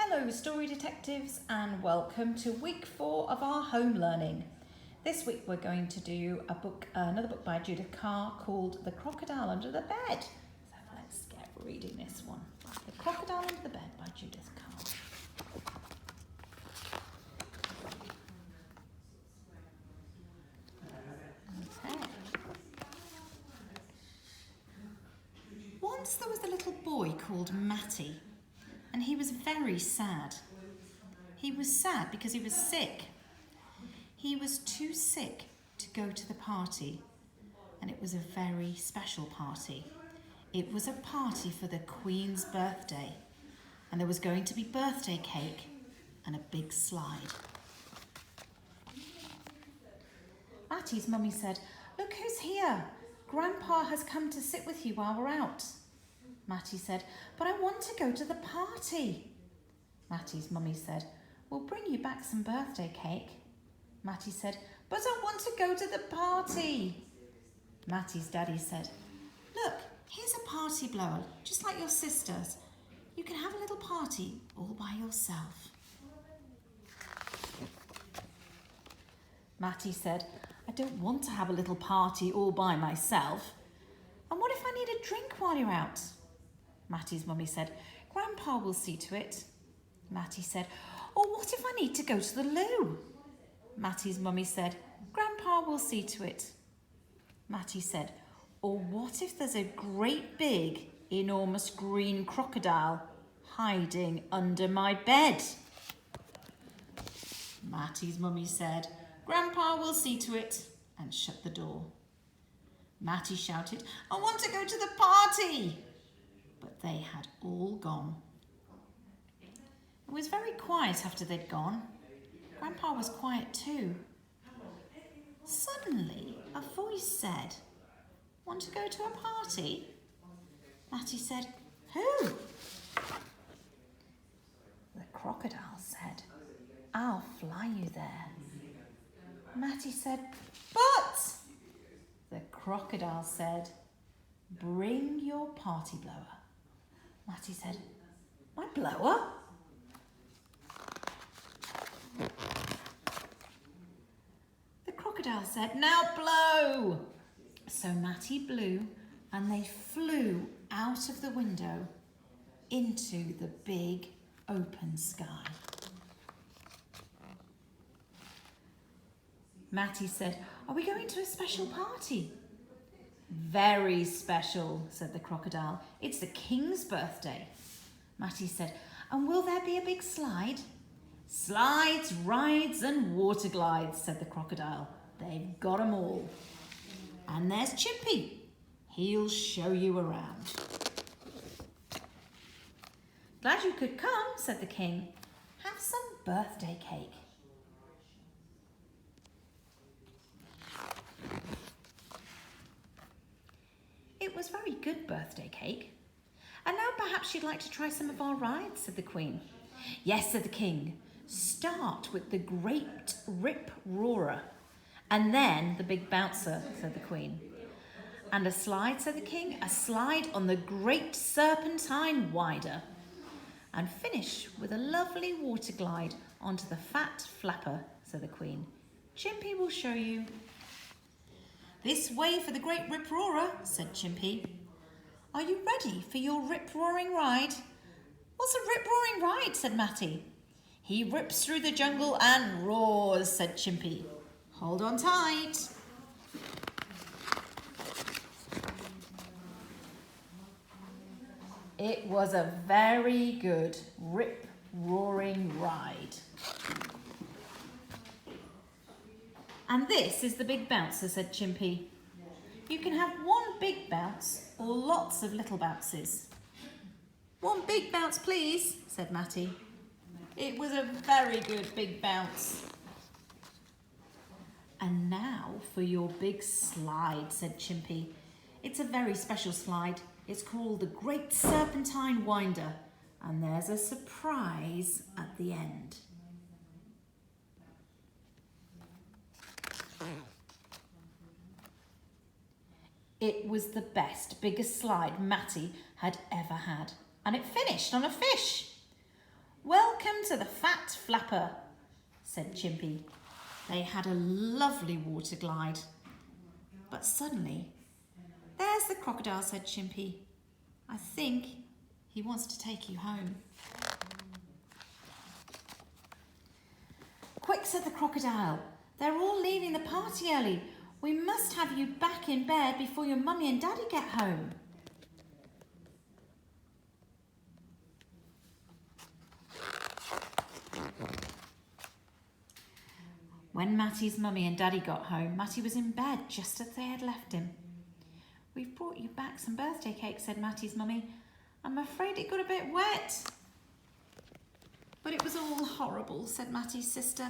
Hello Story Detectives and welcome to week 4 of our home learning. This week we're going to do another book by Judith Kerr called The Crocodile Under the Bed. So let's get reading this one. The Crocodile Under the Bed by Judith Kerr. Okay. Once there was a little boy called Matty, and he was very sad. He was sad because he was sick. He was too sick to go to the party, and it was a very special party. It was a party for the Queen's birthday, and there was going to be birthday cake and a big slide. Matty's mummy said, "Look who's here. Grandpa has come to sit with you while we're out." Matty said, "But I want to go to the party." Matty's mummy said, "We'll bring you back some birthday cake." Matty said, "But I want to go to the party." Matty's daddy said, "Look, here's a party blower, just like your sister's. You can have a little party all by yourself." Matty said, "I don't want to have a little party all by myself. And what if I need a drink while you're out?" Matty's mummy said, "Grandpa will see to it." Matty said, "Or what if I need to go to the loo?" Matty's mummy said, "Grandpa will see to it." Matty said, "Or what if there's a great big, enormous green crocodile hiding under my bed?" Matty's mummy said, "Grandpa will see to it," and shut the door. Matty shouted, "I want to go to the party!" But they had all gone. It was very quiet after they'd gone. Grandpa was quiet too. Suddenly, a voice said, "Want to go to a party?" Matty said, "Who?" The crocodile said, "I'll fly you there." Matty said, "But..." The crocodile said, "Bring your party blower." Matty said, "My blower?" The crocodile said, "Now blow." So Matty blew and they flew out of the window into the big open sky. Matty said, "Are we going to a special party?" "Very special," said the crocodile. "It's the King's birthday." Matty said, "And will there be a big slide?" "Slides, rides and water glides," said the crocodile. "They've got 'em all. And there's Chimpy. He'll show you around." "Glad you could come," said the king. "Have some birthday cake." "It was very good birthday cake. And now perhaps you'd like to try some of our rides," said the queen. "Yes," said the king. "Start with the Great Rip Roarer and then the Big Bouncer," said the queen. "And a slide," said the king. "A slide on the Great Serpentine Winder. And finish with a lovely water glide onto the Fat Flapper," said the queen. "Chimpy will show you." "This way for the Great Rip Roarer," said Chimpy. "Are you ready for your rip-roaring ride?" "What's a rip-roaring ride?" said Matty. "He rips through the jungle and roars," said Chimpy. "Hold on tight." It was a very good rip-roaring ride. "And this is the Big Bouncer," said Chimpy. "You can have one big bounce or lots of little bounces." "One big bounce, please," said Matty. It was a very good big bounce. "And now for your big slide," said Chimpy. "It's a very special slide. It's called the Great Serpentine Winder, and there's a surprise at the end." It was the best, biggest slide Matty had ever had, and it finished on a fish. "Welcome to the Fat Flapper, said Chimpy. They had a lovely water glide. But suddenly, there's the crocodile, said Chimpy. I think he wants to take you home. Quick, said the crocodile. They're all leaving the party early. We must have you back in bed before your mummy and daddy get home. When Matty's mummy and daddy got home, Matty was in bed just as they had left him. We've brought you back some birthday cake, said Matty's mummy. I'm afraid it got a bit wet. But it was all horrible, said Matty's sister.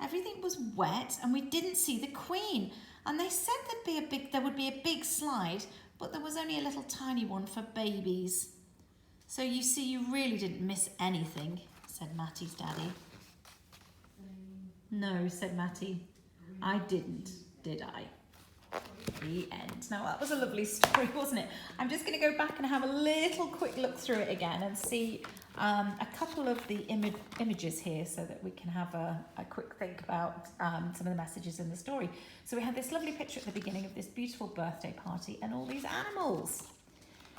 Everything was wet and we didn't see the Queen. And they said there would be a big slide, but there was only a little tiny one for babies. So you see, you really didn't miss anything, said Matty's daddy. No, said Matty. I didn't, did I? The end. Now that was a lovely story, wasn't it? I'm just going to go back and have a little quick look through it again and see a couple of the images here so that we can have a quick think about some of the messages in the story. So we have this lovely picture at the beginning of this beautiful birthday party and all these animals.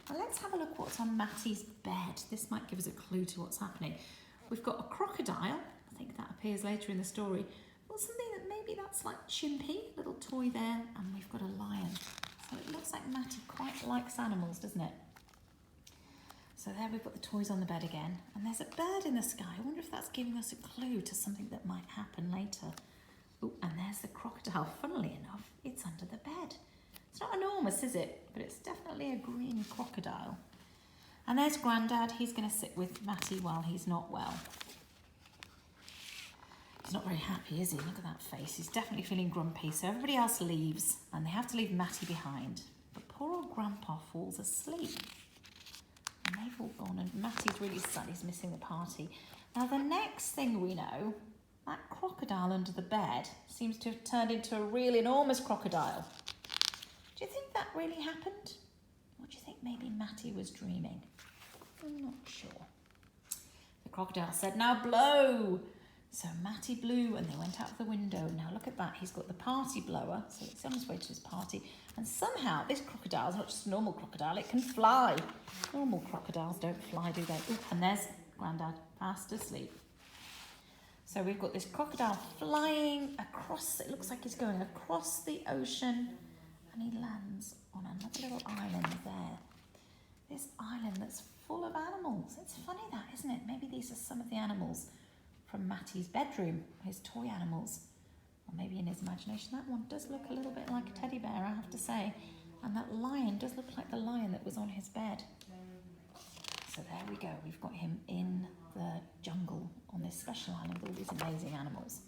And let's have a look what's on Matty's bed. This might give us a clue to what's happening. We've got a crocodile. I think that appears later in the story. Well, something that maybe that's like Chimpy, little toy there, and we've got a lion. So it looks like Matty quite likes animals, doesn't it? So there we've got the toys on the bed again, and there's a bird in the sky. I wonder if that's giving us a clue to something that might happen later. Oh, and there's the crocodile. Funnily enough, it's under the bed. It's not enormous, is it? But it's definitely a green crocodile. And there's Grandad. He's going to sit with Matty while he's not well. He's not very happy, is he? Look at that face. He's definitely feeling grumpy. So everybody else leaves and they have to leave Matty behind. But poor old Grandpa falls asleep. And they've all gone and Matty's really sad. He's missing the party. Now the next thing we know, that crocodile under the bed seems to have turned into a real enormous crocodile. Do you think that really happened? Or do you think maybe Matty was dreaming? I'm not sure. The crocodile said, now blow. So Matty blew and they went out of the window. Now look at that, he's got the party blower, so it's on his way to his party. And somehow this crocodile is not just a normal crocodile, it can fly. Normal crocodiles don't fly, do they? Ooh, and there's Grandad, fast asleep. So we've got this crocodile flying across, it looks like he's going across the ocean, and he lands on another little island there. This island that's full of animals. It's funny that, isn't it? Maybe these are some of the animals from Matty's bedroom, his toy animals. Or maybe in his imagination. That one does look a little bit like a teddy bear, I have to say. And that lion does look like the lion that was on his bed. So there we go. We've got him in the jungle on this special island with all these amazing animals.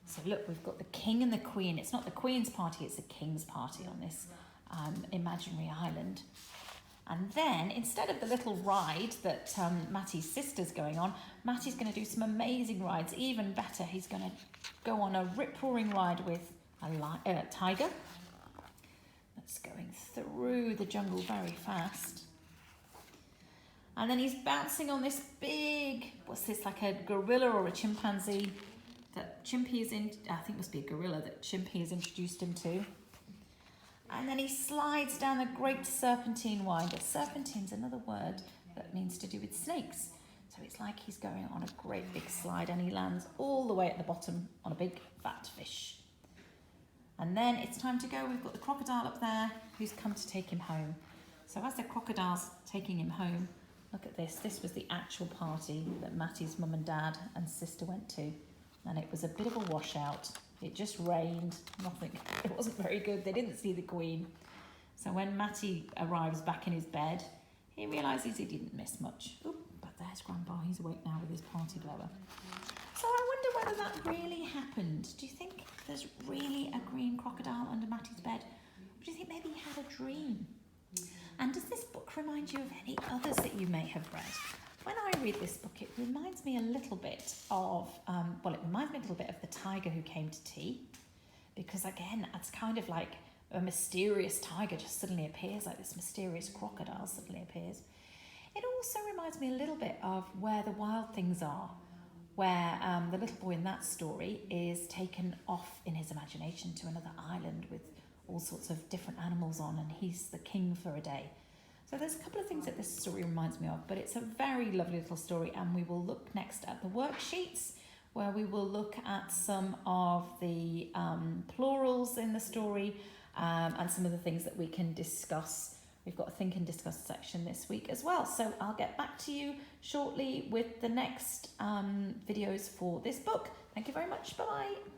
So look, we've got the king and the queen. It's not the queen's party, it's the king's party on this imaginary island. And then, instead of the little ride that Matty's sister's going on, Matty's going to do some amazing rides, even better. He's going to go on a rip-roaring ride with a tiger that's going through the jungle very fast. And then he's bouncing on this big, what's this, like a gorilla or a chimpanzee that Chimpy is in, I think it must be a gorilla that Chimpy has introduced him to. And then he slides down the great serpentine winder. Serpentine's another word that means to do with snakes. So it's like he's going on a great big slide and he lands all the way at the bottom on a big fat fish. And then it's time to go. We've got the crocodile up there who's come to take him home. So as the crocodile's taking him home, look at this. This was the actual party that Matty's mum and dad and sister went to. And it was a bit of a washout. It just rained, nothing. It wasn't very good. They didn't see the Queen. So when Matty arrives back in his bed, he realises he didn't miss much. Oop, but there's Grandpa. He's awake now with his party blower. So I wonder whether that really happened. Do you think there's really a green crocodile under Matty's bed? Or do you think maybe he had a dream? And does this book remind you of any others that you may have read? When I read this book, it reminds me a little bit of, the tiger who came to tea. Because again, it's kind of like a mysterious tiger just suddenly appears, like this mysterious crocodile suddenly appears. It also reminds me a little bit of Where the Wild Things Are, where the little boy in that story is taken off in his imagination to another island with all sorts of different animals on, and he's the king for a day. So there's a couple of things that this story reminds me of, but it's a very lovely little story, and we will look next at the worksheets, where we will look at some of the plurals in the story and some of the things that we can discuss. We've got a think and discuss section this week as well. So I'll get back to you shortly with the next videos for this book. Thank you very much. Bye-bye.